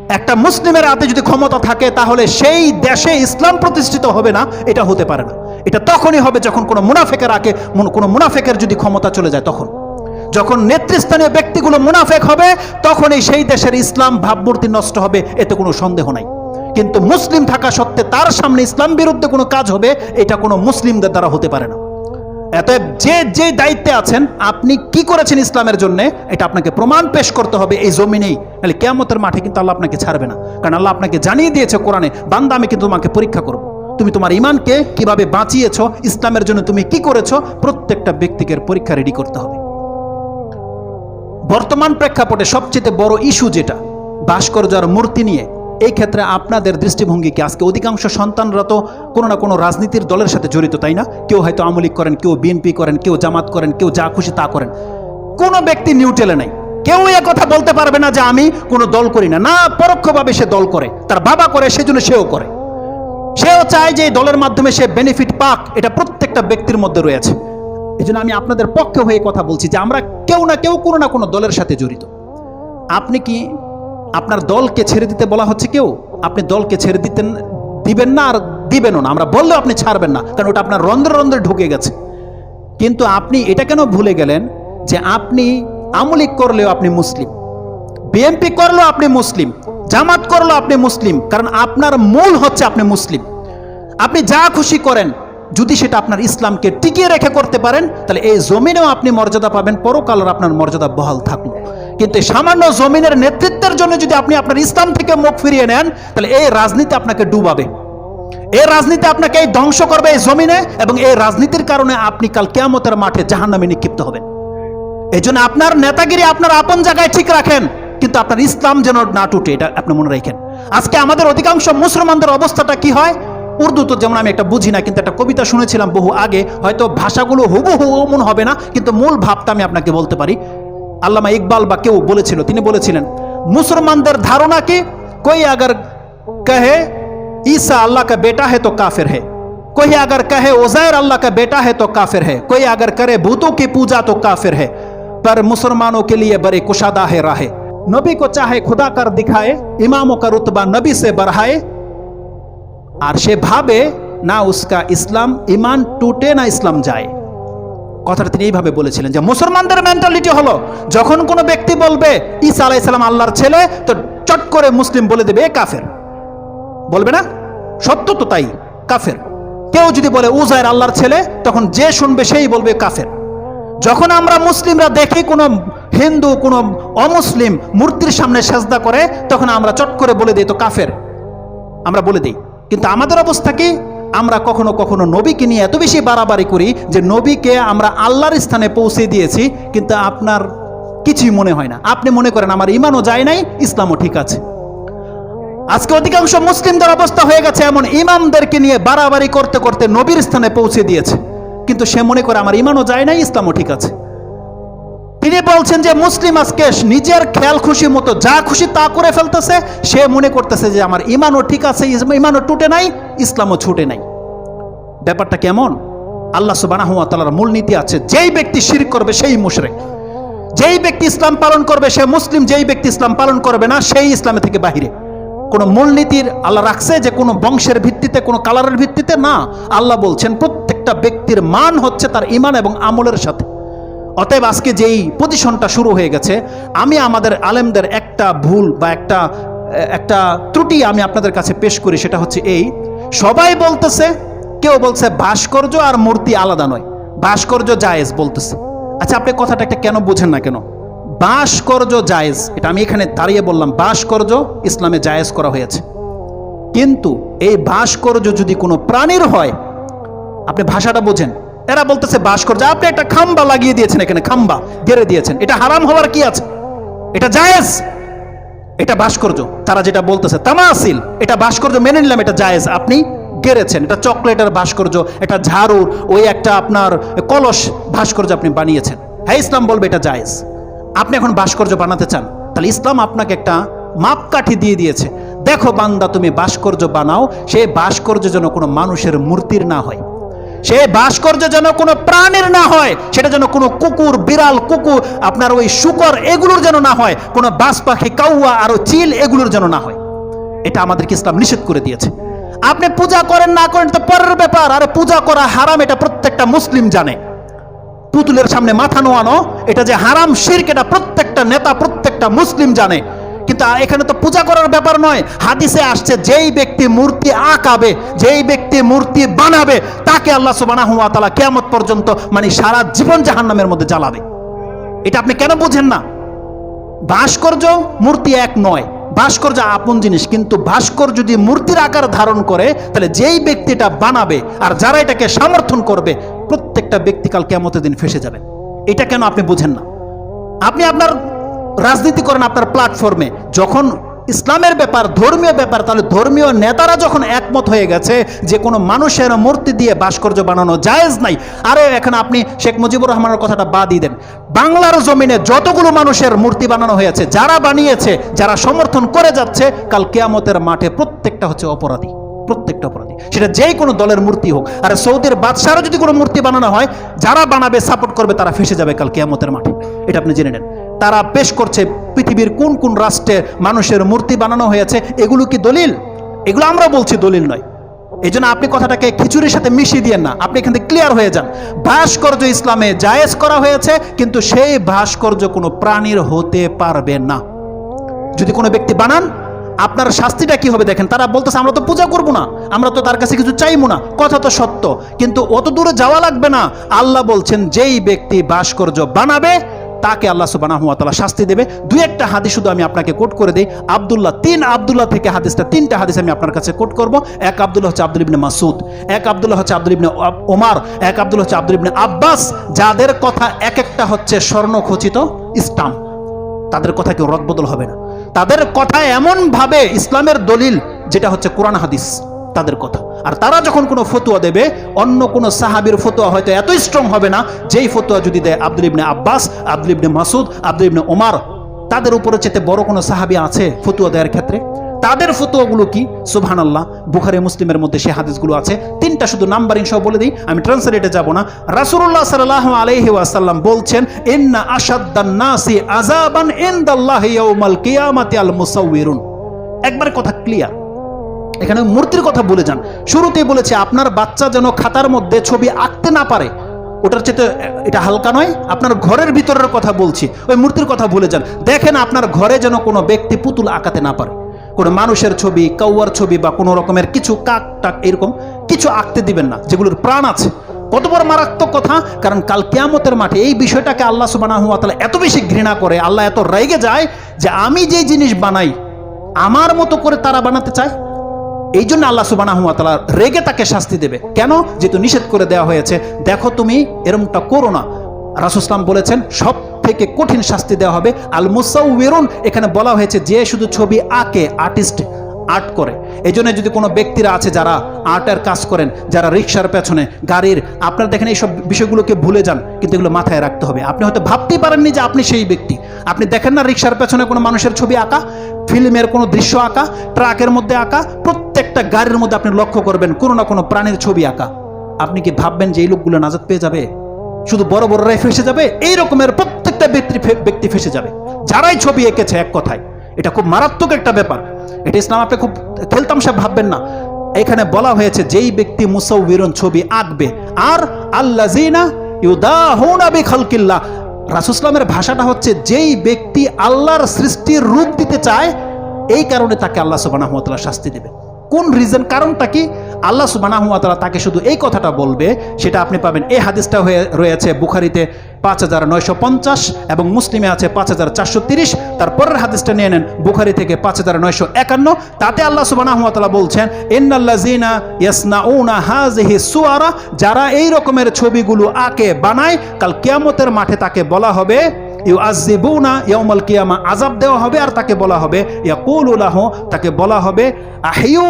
একটা মুসলিমের হাতে যদি ক্ষমতা থাকে তাহলে সেই দেশে ইসলাম প্রতিষ্ঠিত হবে না, এটা হতে পারে না। এটা তখনই হবে যখন কোনো মুনাফেকের যদি ক্ষমতা চলে যায়, তখন যখন নেতৃস্থানীয় ব্যক্তিগুলো মুনাফেক হবে তখনই সেই দেশের ইসলাম ভাবমূর্তি নষ্ট হবে, এতে কোনো সন্দেহ নাই। কিন্তু মুসলিম থাকা সত্ত্বে তার সামনে ইসলাম বিরুদ্ধে কোনো কাজ হবে, এটা কোনো মুসলিমদের দ্বারা হতে পারে না। অতএব যে দায়িত্বে আছেন, আপনি কি করেছেন ইসলামের জন্য, এটা আপনাকে প্রমাণ পেশ করতে হবে এই জমিনেই। তাহলে কিয়ামতের মাঠে কিন্তু আল্লাহ আপনাকে ছাড়বে না, কারণ আল্লাহ আপনাকে জানিয়ে দিয়েছে কোরআনে, বান্দা আমি কিন্তু তোমাকে পরীক্ষা করব, তুমি তোমার ঈমানকে কিভাবে বাঁচিয়েছো, ইসলামের জন্য তুমি কি করেছো, প্রত্যেকটা ব্যক্তিকে পরীক্ষা রেডি করতে হবে। বর্তমান প্রেক্ষাপটে সবচেয়ে বড় ইস্যু যেটা ভাস্কর্য আর মূর্তি নিয়ে, এই ক্ষেত্রে আপনাদের দৃষ্টিভঙ্গি কি? আজকে অধিকাংশ সন্তানরা তো কোনো না কোনো রাজনীতির দলের সাথে জড়িত, তাই না? কেউ হয়তো আওয়ামী লীগ করেন, কেউ বিএনপি করেন, কেউ জামাত করেন, কেউ যা খুশি তা করেন। কোনো ব্যক্তি নিউট্রালে নাই। কেউ এ কথা বলতে পারবে না যে আমি কোনো দল করি না। না, পরোক্ষভাবে সে দল করে, তার বাবা করে, সেজন্য সেও করে। সেও চায় যে এই দলের মাধ্যমে সে বেনিফিট পাক, এটা প্রত্যেকটা ব্যক্তির মধ্যে রয়েছে। এই জন্য আমি আপনাদের পক্ষে হয়ে কথা বলছি যে আমরা কেউ না কেউ কোনো না কোনো দলের সাথে জড়িত। আপনি কি আপনার দলকে ছেড়ে দিতে বলা হচ্ছে? কেউ আপনি দলকে ছেড়ে দিবেন না আর দিবেনও না। আমরা বললেও আপনি ছাড়বেন না, কারণ ওটা আপনার রন্ধ্রে রন্ধ্রে ঢুকে গেছে। কিন্তু আপনি এটা কেন ভুলে গেলেন যে আপনি আওয়ামী লীগ করলেও আপনি মুসলিম, বিএনপি করলেও আপনি মুসলিম, জামাত করলেও আপনি মুসলিম, কারণ আপনার মূল হচ্ছে আপনি মুসলিম। আপনি যা খুশি করেন, যদি সেটা আপনার ইসলামকে টিকিয়ে রেখে করতে পারেন, তাহলে এই জমিনেও আপনি মর্যাদা পাবেন, পরকালের আপনার মর্যাদা বহাল থাকলো। কিন্তু সামান্য জমিনের নেতৃত্বের জন্য যদি আপনি আপনার ইসলাম থেকে মুখ ফিরিয়ে নেন, তাহলে এই রাজনীতি আপনাকে ডুবাবে, এই রাজনীতি আপনাকে ধ্বংস করবে এই জমিনে, এবং এই রাজনীতির কারণে আপনি কাল কিয়ামতের মাঠে জাহান্নামে নিক্ষিপ্ত হবেন। এই জন্য আপনার নেতাগিরি আপনার আপন জায়গায় ঠিক রাখেন, কিন্তু আপনার ইসলাম যেন না টুটে, এটা আপনি মনে রাখেন। আজকে আমাদের অধিকাংশ মুসলমানদের অবস্থাটা কি হয়? উর্দু তো যেমন আমি একটা বুঝি না, কিন্তু একটা কবিতা শুনেছিলাম বহু আগে, হয়তো ভাষাগুলো হুবহু এমন হবে না, কিন্তু মূল ভাবটা আমি আপনাকে বলতে পারি। আল্লামা ইকবাল বা কেউ বলেছিল, তিনি বলেছিলেন মুসলমানদের ধারণা কি, कोई अगर कहे ईसा अल्लाह का बेटा है तो काफिर है, कोई अगर कहे उज़ैर अल्लाह का बेटा है तो काफिर है, कोई अगर करे भूतों की पूजा तो काफिर है, पर मुसलमानों के लिए बड़े कुशादा है राहे, नबी को चाहे खुदा कर दिखाए, इमामों का रुतबा नबी से बढ़ाए, আর সে ভাবে না উসকা ইসলাম ইমান টুটে না ইসলাম যায়। কথাটা তিনি এইভাবে বলেছিলেন যে মুসলমানদের মেন্টালিটি হলো, যখন কোনো ব্যক্তি বলবে ঈসা আলাইহিস সালাম আল্লাহর ছেলে, তো চট করে মুসলিম বলে দেবে এ কাফের, বলবে না? সত্য তো তাই, কাফের। কেউ যদি বলে উজাইর আল্লাহর ছেলে, তখন যে শুনবে সেই বলবে কাফের। যখন আমরা মুসলিমরা দেখি কোনো হিন্দু, কোনো অমুসলিম মূর্তির সামনে সেজদা করে, তখন আমরা চট করে বলে দিই তো কাফের, আমরা বলে দিই। কিন্তু আমাদের অবস্থা কি? আমরা কখনো কখনো নবীকে নিয়ে এত বেশি বাড়াবাড়ি করি যে নবীকে আমরা আল্লাহর স্থানে পৌঁছে দিয়েছি, কিন্তু আপনার কিছুই মনে হয় না। আপনি মনে করেন আমার ইমানও যায় নাই, ইসলামও ঠিক আছে। আজকে অধিকাংশ মুসলিমদের অবস্থা হয়ে গেছে এমন, ইমামদেরকে নিয়ে বাড়াবাড়ি করতে করতে নবীর স্থানে পৌঁছে দিয়েছে, কিন্তু সে মনে করে আমার ইমানও যায় নাই, ইসলামও ঠিক আছে। তিনি বলছেন যে মুসলিম আজকে নিজের খেয়াল খুশি মতো যা খুশি তা করে ফেলতেছে, সে মনে করতেছে যে আমার ইমানও ঠিক আছে, ইমানও টুটে নাই, ইসলামও ছুটে নাই। ব্যাপারটা কেমন? আল্লাহ সুবহানাহু ওয়া তাআলার মূলনীতি আছে, যেই ব্যক্তি শিরক করবে সেই মুশরিক, যেই ব্যক্তি ইসলাম পালন করবে সে মুসলিম, যেই ব্যক্তি ইসলাম পালন করবে না সেই ইসলামে থেকে বাহিরে। কোনো মূলনীতির আল্লাহ রাখছে যে কোনো বংশের ভিত্তিতে, কোনো কালারের ভিত্তিতে না। আল্লাহ বলছেন প্রত্যেকটা ব্যক্তির মান হচ্ছে তার ইমান এবং আমলের সাথে। অতএব আজকে যেই পজিশনটা শুরু হয়ে গেছে, আমি আমাদের আলেমদের একটা ভুল বা একটা ত্রুটি আমি আপনাদের কাছে পেশ করি, সেটা হচ্ছে এই, সবাই বলতেছে, কেউ বলছে ভাস্কর্য আর মূর্তি আলাদা নয়, ভাস্কর্য জায়েজ বলতেছে। আচ্ছা, আপনি কথাটা একটা কেন বুঝেন না কেন? ভাস্কর্য জায়েজ, এটা আমি এখানে দাঁড়িয়ে বললাম, ভাস্কর্য ইসলামে জায়েজ করা হয়েছে, কিন্তু এই ভাস্কর্য যদি কোনো প্রাণীর হয়, আপনি ভাষাটা বোঝেন। এরা বলতেছে ভাস্কর্য, আপনি একটা খাম্বা লাগিয়ে দিয়েছেন, এখানে খাম্বা গেড়ে দিয়েছেন, এটা হারাম হওয়ার কি আছে? এটা জায়েজ, এটা ভাস্কর্য। তারা যেটা বলতেছে তামাসিল, এটা ভাস্কর্য মেনে নিলাম, এটা জায়েজ। আপনি গেড়েছেন, এটা চকলেটের ভাস্কর্য, এটা ঝাড়ু, ওই একটা আপনার কলস ভাস্কর্য আপনি বানিয়েছেন। হ্যাঁ, ইসলাম বলবে এটা জায়েজ। আপনি এখন ভাস্কর্য বানাতে চান, তাহলে ইসলাম আপনাকে একটা মাপকাঠি দিয়ে দিয়েছে, দেখো বান্দা তুমি ভাস্কর্য বানাও, সেই ভাস্কর্য যেন কোনো মানুষের মূর্তির না হয়, সেই ভাস্কর্য যেন কোনো প্রাণীর না হয়, সেটা যেন কোনো কুকুর, বিড়াল, কুকুর, আপনার ওই শূকর, এগুলোর যেন না হয়, কোনো বাজ পাখি, কাউয়া আর চিল, এগুলোর যেন না হয়। এটা আমাদেরকে ইসলাম নিষেধ করে দিয়েছে। আপনি পূজা করেন না করেন তো পরের ব্যাপার, আর পূজা করা হারাম এটা প্রত্যেকটা মুসলিম জানে। পুতুলের সামনে মাথা নোয়ানো এটা যে হারাম, শিরক, এটা প্রত্যেকটা নেতা, প্রত্যেকটা মুসলিম জানে। কিন্তু এখানে তো পূজা করার ব্যাপার নয়। হাদিসে আসছে যেই ব্যক্তি মূর্তি আঁকাবে, যেই ব্যক্তি মূর্তি বানাবে, তাকে আল্লাহ সুবহানাহু ওয়া তাআলা কিয়ামত পর্যন্ত মানে সারা জীবন জাহান্নামের মধ্যে জ্বালাবে। এটা আপনি কেন বুঝেন না? ভাস্কর্য মূর্তি এক নয়, ভাস্কর্য আপন জিনিস, কিন্তু ভাস্কর্য যদি মূর্তির আকার ধারণ করে তাহলে যেই ব্যক্তিটা বানাবে আর যারা এটাকে সমর্থন করবে, প্রত্যেকটা ব্যক্তি কাল কিয়ামতের দিন ফেঁসে যাবে। এটা কেন আপনি বুঝেন না? আপনি আপনার রাজনীতি করেন আপনার প্ল্যাটফর্মে, যখন ইসলামের ব্যাপার, ধর্মীয় ব্যাপার, তাহলে ধর্মীয় নেতারা যখন একমত হয়ে গেছে যে কোনো মানুষের মূর্তি দিয়ে ভাস্কর্য বানানো জায়েজ নাই, আরে এখানে আপনি শেখ মুজিবুর রহমানের কথাটা বাদই দেন, বাংলার জমিনে যতগুলো মানুষের মূর্তি বানানো হয়েছে, যারা বানিয়েছে, যারা সমর্থন করে যাচ্ছে, কাল কিয়ামতের মাঠে প্রত্যেকটা হচ্ছে অপরাধী, প্রত্যেকটা অপরাধী, সেটা যেই কোনো দলের মূর্তি হোক। আর সৌদির বাদশারও যদি কোনো মূর্তি বানানো হয়, যারা বানাবে, সাপোর্ট করবে, তারা ফেসে যাবে কাল কিয়ামতের মাঠে। এটা আপনি জেনে নেন। তারা পেশ করছে পৃথিবীর কোন কোন রাষ্ট্রে মানুষের মূর্তি বানানো হয়েছে, এগুলো কি দলিল? এগুলো আমরা বলছি দলিল নয়। এই জন্য আপনি কথাটাকে খিচুড়ির সাথে মিশিয়ে দিয়েন না, আপনি এখান থেকে ক্লিয়ার হয়ে যান। ভাস্কর্য ইসলামে জায়েজ করা হয়েছে, কিন্তু সেই ভাস্কর্য কোনো প্রাণীর হতে পারবে না। যদি কোনো ব্যক্তি বানান, আপনার শাস্তিটা কি হবে দেখেন। তারা বলতেছে আমরা তো পূজা করব না, আমরা তো তার কাছে কিছু চাইবো না, কথা তো সত্য, কিন্তু অত দূরে যাওয়া লাগবে না। আল্লাহ বলছেন যেই ব্যক্তি ভাস্কর্য বানাবে তাকে আল্লাহ সুবহানাহু ওয়া তাআলা শাস্তি দেবে। দুই একটা হাদিস শুধু আমি আপনাকে কোট করে দেই। আব্দুল্লাহ থেকে হাদিসটা, তিনটা হাদিস আমি আপনার কাছে কোট করব। এক আব্দুল্লাহ হচ্ছে আব্দুল ইবনে মাসউদ, এক আব্দুল্লাহ হচ্ছে আব্দুল ইবনে ওমর, এক আব্দুল্লাহ হচ্ছে আব্দুল ইবনে আব্বাস, যাদের কথা এক একটা হচ্ছে স্বর্ণখচিত স্টাম্প। তাদের কথা কেউ রদবদল হবে না। তাদের কথা এমন ভাবে ইসলামের দলিল, যেটা হচ্ছে কোরআন হাদিস, তাদের কথা। আর তারা যখন কোনো ফতোয়া দেবে, অন্য কোনো সাহাবীর ফতোয়া হয়তো এত স্ট্রং হবে না, যেই ফতোয়া যদি দেয় আব্দুল ইবনে আব্বাস, আব্দুল ইবনে মাসউদ, আব্দুল ইবনে ওমর, তাদের উপরে চেয়ে বড় কোনো সাহাবী আছে ফতোয়া দেওয়ার ক্ষেত্রে? তাদের ফতোয়াগুলো কি? সুবহানাল্লাহ, বুখারী মুসলিমের মধ্যে সেই হাদিসগুলো আছে। তিনটা শুধু নাম্বারিং সহ বলে দিই, আমি ট্রান্সলেটে যাব না। রাসূলুল্লাহ সাল্লাল্লাহু আলাইহি ওয়াসাল্লাম বলছেন, ইন্না আশাদ্দান নাসি আযাবান ইনদাল্লাহি ইয়াউমাল কিয়ামাতি আল মুসাউউরুন। একবার কথা ক্লিয়ার। এখানে মূর্তির কথা বলে যান। শুরুতেই বলেছে আপনার বাচ্চা যেন খাতার মধ্যে ছবি আঁকতে না পারে, ওটার চেয়ে এটা হালকা নয়। আপনার ঘরের ভিতরের কথা বলছি, ওই মূর্তির কথা ভুলে যান। দেখেন আপনার ঘরে যেন কোনো ব্যক্তি পুতুল আঁকাতে না পারে, কোনো মানুষের ছবি, কাউয়ার ছবি বা কোনো রকমের কিছু কাক টাক এরকম কিছু আঁকতে দিবেন না যেগুলোর প্রাণ আছে। কত বড় মারাত্মক কথা! কারণ কাল কিয়ামতের মাঠে এই বিষয়টাকে আল্লাহ সুবহানাহু ওয়া তাআলা এত বেশি ঘৃণা করে, আল্লাহ এত রেগে যায় যে আমি যে জিনিস বানাই আমার মতো করে তারা বানাতে চায়। এই জন্য আল্লাহ সুবহানাহু ওয়া তাআলা রেগে তাকে শাস্তি দেবে। কেন? যেহেতু নিষেধ করে দেওয়া হয়েছে, দেখো তুমি এরকমটা করো না। রাসূল সাল্লাল্লাহু বলেছেন সব থেকে কঠিন শাস্তি দেওয়া হবে আল মুসাউউরুন। এখানে বলা হয়েছে যে শুধু ছবি আঁকে, আর্টিস্ট, আর্ট করে। এই জন্য যদি কোনো ব্যক্তিরা আছে যারা আর্টের কাজ করেন, যারা রিক্সার পেছনে, গাড়ির, আপনারা দেখেন এইসব বিষয়গুলোকে ভুলে যান, কিন্তু এগুলো মাথায় রাখতে হবে। আপনি হয়তো ভাবতেই পারেননি যে আপনি সেই ব্যক্তি। আপনি দেখেন না রিক্সার পেছনে কোনো মানুষের ছবি আঁকা, ফিল্মের কোনো দৃশ্য আঁকা, ট্রাকের মধ্যে আঁকা, প্রত্যেকটা গাড়ির মধ্যে আপনি লক্ষ্য করবেন কোনো না কোনো প্রাণীর ছবি আঁকা। আপনি কি ভাববেন যে এই লোকগুলো নাজাত পেয়ে যাবে? শুধু বড় বড়রাই ফেসে যাবে? এই রকমের প্রত্যেকটা ব্যক্তি ফেসে যাবে, যারাই ছবি এঁকেছে। এক কথায় এটা খুব মারাত্মক একটা ব্যাপার। এটা ইসলাম আপনি খুব খেলতামশা ভাববেন না। এখানে বলা হয়েছে যেই ব্যক্তি মুসাউউরুন ছবি আঁকবে, আর আল্লাযিনা ইউদাহুনা বিখালকিল্লাহ, রাসূল ইসলামের ভাষাটা হচ্ছে যেই ব্যক্তি আল্লাহর সৃষ্টির রূপ দিতে চায়, এই কারণে তাকে আল্লাহ সুবহানাহু ওয়া তাআলা শাস্তি দেবে। কোন রিজন, কারণটা কি? আল্লাহ সুবহানাহু ওয়া তাআলা তাকে শুধু এই কথাটা বলবে, সেটা আপনি পাবেন। এই হাদিসটা রয়েছে বুখারীতে 5950 এবং মুসলিমে আছে 5430। তারপরের হাদিসটা নিয়ে নেন বুখারী থেকে 5951। তাতে আল্লাহ সুবহানাহু ওয়া তাআলা বলছেন, ইন্নাল্লাযিনা ইয়াসনাউনা হাযিহি সুওয়ারা, যারা এই রকমের ছবিগুলো আঁকে, বানায়, কাল কিয়ামতের মাঠে তাকে বলা হবে ইউআযিবুনা ইয়াউমাল কিয়ামা, আযাব দেওয়া হবে। আর তাকে বলা হবে ইয়াকুলু লাহু, তাকে বলা হবে আহিয়ু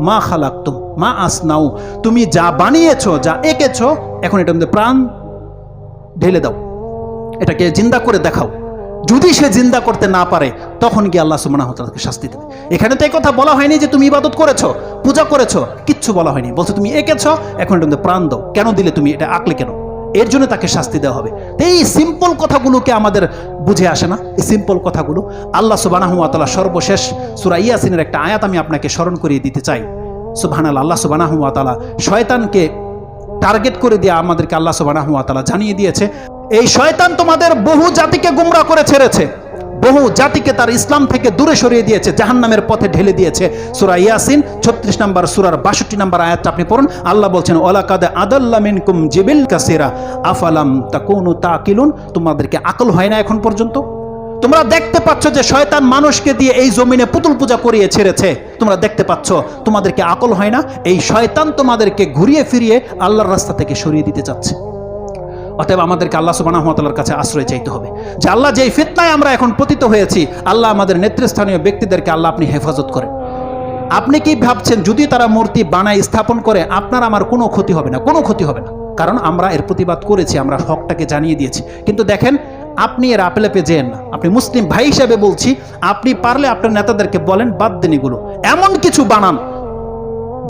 মা খালাকতুম মা আসনাউ, তুমি যা বানিয়েছো, যা এঁকেছো, এখন এটার মধ্যে প্রাণ ঢেলে দাও, এটাকে জিন্দা করে দেখাও। যদি সে জিন্দা করতে না পারে তখন গিয়ে আল্লাহ সুবহানাহু ওয়া তাআলাকে শাস্তি দেবে। এখানে তো এই কথা বলা হয়নি যে তুমি ইবাদত করেছো, পূজা করেছো, কিচ্ছু বলা হয়নি। বলছো তুমি এঁকেছো, এখন এটা প্রাণ দাও। কেন দিলে তুমি? এটা আঁকলে কেন? এর জন্য তাকে শাস্তি দেওয়া হবে। তো এই সিম্পল কথাগুলোকে আমাদের বুঝে আসে না। এই সিম্পল কথাগুলো আল্লাহ সুবহানাহু ওয়া তাআলা সর্বশেষ সূরা ইয়াসিনের একটা আয়াত আমি আপনাকে স্মরণ করিয়ে দিতে চাই। সুবহানাল্লাহ, আল্লাহ সুবহানাহু ওয়া তাআলা শয়তানকে টার্গেট করে দিয়ে আমাদেরকে আল্লাহ সুবহানাহু ওয়া তাআলা জানিয়ে দিয়েছে, এই শয়তান তোমাদের বহু জাতিকে গুমরাহ করে ছেড়েছে, বহু জাতিকে তার ইসলাম থেকে দূরে সরিয়ে দিয়েছে, জাহান্নামের পথে ঢেলে দিয়েছে। সূরা ইয়াসিন 36 নম্বর সূরার 62 নম্বর আয়াতটা আপনি পড়ুন। আল্লাহ বলছেন ওয়ালাকাদ আদাল্লা মিনকুম জিবিল কাসীরা আফালাম তাকুনু তাকিলুন। তোমাদেরকে আকল হয় না এখন পর্যন্ত? তোমরা দেখতে পাচ্ছ যে শয়তান মানুষকে দিয়ে এই জমিনে পুতুল পূজা করিয়ে ছেড়েছে, তোমরা দেখতে পাচ্ছ, তোমাদেরকে আকল হয় না? এই শয়তান তোমাদেরকে ঘুরিয়ে ফিরিয়ে আল্লাহর রাস্তা থেকে সরিয়ে দিতে চাচ্ছে। অতএব আমাদেরকে আল্লাহ সুবহানাহু ওয়া তাআলার কাছে আশ্রয় চাইতে হবে যে আল্লাহ, যেই ফিতনায় আমরা এখন পতিত হয়েছি, আল্লাহ আমাদের নেতৃস্থানীয় ব্যক্তিদেরকে আল্লাহ আপনি হেফাজত করেন। আপনি কি ভাবছেন যদি তারা মূর্তি বানায় স্থাপন করে আপনার আমার কোনো ক্ষতি হবে না? কোনো ক্ষতি হবে না, কারণ আমরা এর প্রতিবাদ করেছি, আমরা হকটাকে জানিয়ে দিয়েছি। কিন্তু দেখেন, আপনি এর আপেলে যেন না। আপনি মুসলিম ভাই হিসেবে বলছি, আপনি পারলে আপনার নেতাদেরকে বলেন বাদ দেন এগুলো, এমন কিছু বানান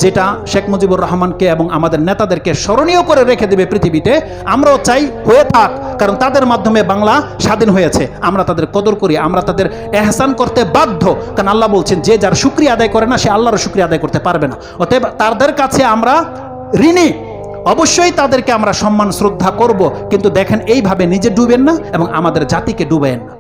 যেটা শেখ মুজিবুর রহমানকে এবং আমাদের নেতাদেরকে স্মরণীয় করে রেখে দেবে পৃথিবীতে। আমরাও চাই হয়ে থাক, কারণ তাদের মাধ্যমে বাংলা স্বাধীন হয়েছে। আমরা তাদের কদর করি, আমরা তাদের এহসান করতে বাধ্য, কারণ আল্লাহ বলছেন যে যার শুকরিয়া আদায় করে না সে আল্লাহর শুকরিয়া আদায় করতে পারবে না। অতএব তাদের কাছে আমরা ঋণী, অবশ্যই তাদেরকে আমরা সম্মান শ্রদ্ধা করব, কিন্তু দেখেন এইভাবে নিজে ডুবেন না এবং আমাদের জাতিকে ডুবেন না।